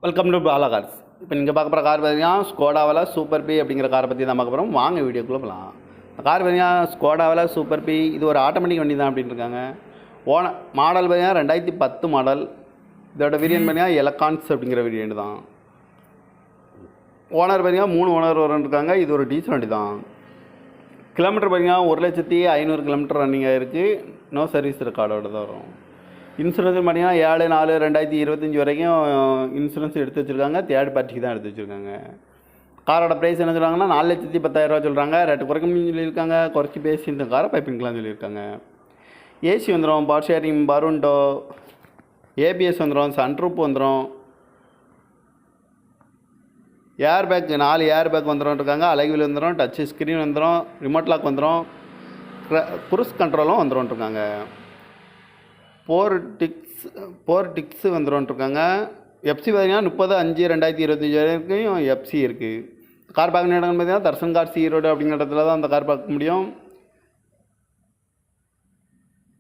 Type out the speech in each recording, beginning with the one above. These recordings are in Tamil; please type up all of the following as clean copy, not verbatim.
Welcome to Bala cars. இப்போ நீங்கள் பார்க்க போகிற கார் பார்த்தீங்கன்னா ஸ்கோடாவில் சூப்பர் பி அப்படிங்கிற காரை பற்றி தான் பார்க்க போகிறோம். வாங்க வீடியோக்குள்ளே போகலாம். இந்த கார் பார்த்தீங்கன்னா ஸ்கோடாவில் சூப்பர் பி, இது ஒரு ஆட்டோமேட்டிக் வண்டி தான் அப்படின்னு இருக்காங்க. மாடல் பார்த்தீங்கன்னா 2010 மாடல். இதோட வேரியன்ட் பார்த்தீங்கன்னா எலகான்ஸ் அப்படிங்கிற வேரியன்ட் தான். ஓனர் பார்த்தீங்கன்னா 3 ஓனர் இருக்காங்க. இது ஒரு டீசல் வண்டி தான். கிலோமீட்டர் பார்த்தீங்கன்னா 1,500,000 கிலோமீட்டர் ரன்னிங் ஆகிருக்கு. நோ சர்வீஸ் ரெக்கார்டோட தான் வரும். இன்சூரன்ஸ் பார்த்தீங்கன்னா 7/4/2025 வரைக்கும் இன்சூரன்ஸ் எடுத்து வச்சுருக்காங்க. தேர்ட் பார்ட்டிக்கு தான் எடுத்து வச்சுருக்காங்க. காரோட ப்ரைஸ் என்ன சொல்கிறாங்கன்னா 4,10,000 சொல்கிறாங்க. ரேட்டு குறைக்கணும்னு சொல்லியிருக்காங்க. குறைச்சி பேசி இந்த காரை பைப்பிங்கலாம் சொல்லியிருக்காங்க. ஏசி வந்துடும், பவர் ஷேரிங், பருண்டோ, ஏபிஎஸ் வந்துடும், சன்ரூப் வந்துடும், ஏர் பேக் 4 ஏர் பேக் வந்துடும் இருக்காங்க. அலைவில் வந்துடும், டச் ஸ்க்ரீன் வந்துடும், ரிமோட் லாக் வந்துடும், குரூஸ் கண்ட்ரோலும் வந்துடும் இருக்காங்க. 4 டிக்ஸ் வந்துடும்ருக்காங்க. எஃப்சி பார்த்தீங்கன்னா 30/5/2025 வரைக்கும் எஃப்சி இருக்குது. கார் பார்க்கணும் இடம்னு பார்த்தீங்கன்னா தர்சன் கார் ஈரோடு அப்படிங்கிற இடத்துல தான் அந்த கார் பார்க்க முடியும்.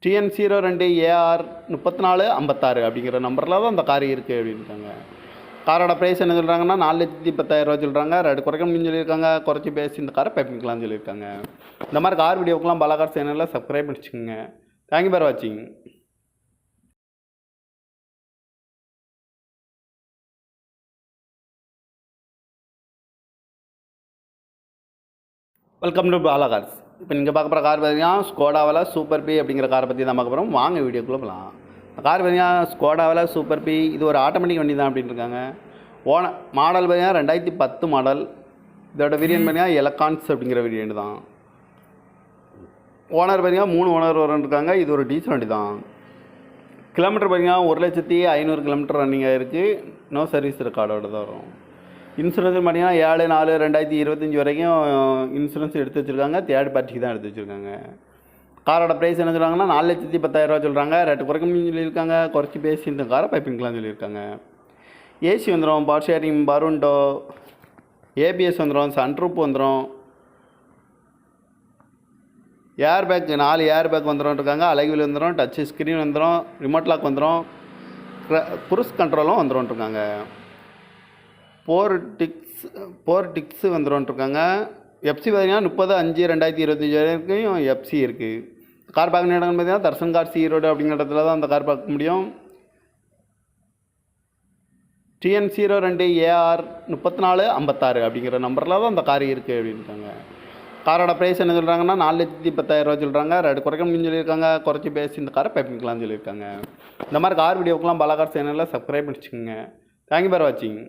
TN02AR 3456 அப்படிங்கிற நம்பரில் தான் அந்த கார் இருக்குது அப்படின்ட்டாங்க. காரோட ப்ரைஸ் என்ன சொல்கிறாங்கன்னா 4,10,000 சொல்கிறாங்க. ரேட்டு குறைக்கணும்னு சொல்லியிருக்காங்க. குறைச்சி பேசி இந்த காரை பைப்பிங்கலாம் சொல்லியிருக்காங்க. இந்த மாதிரி கார் வீடியோக்கெலாம் பாலா கார் சேனலில் சப்ஸ்கிரைப் பண்ணிச்சுக்கோங்க. தேங்க்யூ ஃபார் வாட்சிங். Welcome to Bala cars. இப்போ நீங்கள் பார்க்க போகிற கார் பார்த்தீங்கன்னா ஸ்கோடாவில் சூப்பர் பி அப்படிங்கிற காரை பற்றி தான் பார்க்க போகிறோம். வாங்க வீடியோக்குள்ளே போகலாம். இந்த கார் பார்த்தீங்கன்னா ஸ்கோடாவில் சூப்பர் பி, இது ஒரு ஆட்டோமேட்டிக் வண்டி தான் அப்படின்னு இருக்காங்க. மாடல் பார்த்தீங்கன்னா 2010 மாடல். இதோட வேரியன்ட் பார்த்தீங்கன்னா எலகான்ஸ் அப்படிங்கிற வேரியன்ட் தான். ஓனர் பார்த்தீங்கன்னா 3 ஓனர் இருக்காங்க. இது ஒரு டீசல் வண்டி தான். கிலோமீட்டர் பார்த்தீங்கன்னா 1,500,000 கிலோமீட்டர் ரன்னிங் ஆகிருக்கு. நோ சர்வீஸ் ரெக்கார்டோட தான் வரும். இன்சூரன்ஸ் பார்த்தீங்கன்னா 7/4/2025 வரைக்கும் இன்சூரன்ஸ் எடுத்து வச்சுருக்காங்க. தேர்ட் பார்ட்டிக்கு தான் எடுத்து வச்சுருக்காங்க. காரோட ப்ரைஸ் என்ன சொல்கிறாங்கன்னா 4,10,000 சொல்கிறாங்க. ரேட்டு குறைக்கணும்னு சொல்லியிருக்காங்க. குறைச்சி பேசி இந்த காரை பைப்பிங்கலாம் சொல்லியிருக்காங்க. ஏசி வந்துடும், பவர் ஷேரிங், பருண்டோ, ஏபிஎஸ் வந்துடும், சன்ரூப் வந்துடும், ஏர் பேக் 4 ஏர் பேக் வந்துடும் இருக்காங்க. அலைவில் வந்துடும், டச் ஸ்க்ரீன் வந்துடும், ரிமோட் லாக் வந்துடும், குரூஸ் கண்ட்ரோலும் வந்துடும் இருக்காங்க. 4 டிக்ஸ் வந்துடும் இருக்காங்க. எஃப்சி பார்த்தீங்கன்னா 30/5/2025 வரைக்கும் எஃப்சி இருக்குது. கார் பார்க்கணும் இடம்னு பார்த்தீங்கன்னா தர்சன் கார் ஈரோடு அப்படிங்கிற இடத்துல தான் அந்த கார் பார்க்க முடியும். TN02AR 3456 அப்படிங்கிற நம்பரில் தான் அந்த கார் இருக்குது அப்படின்ட்டாங்க. காரோட ப்ரைஸ் என்ன சொல்கிறாங்கன்னா 4,10,000 சொல்கிறாங்க. ரேட்டு குறைக்கணும்னு சொல்லியிருக்காங்க. குறைச்சி பேசி இந்த காரை பைப்பிங்கலாம் சொல்லியிருக்காங்க. இந்த மாதிரி கார் வீடியோக்கெலாம் பாலா கார் சேனலில் சப்ஸ்கிரைப் பண்ணிச்சுக்கோங்க. தேங்க்யூ ஃபார் வாட்சிங்.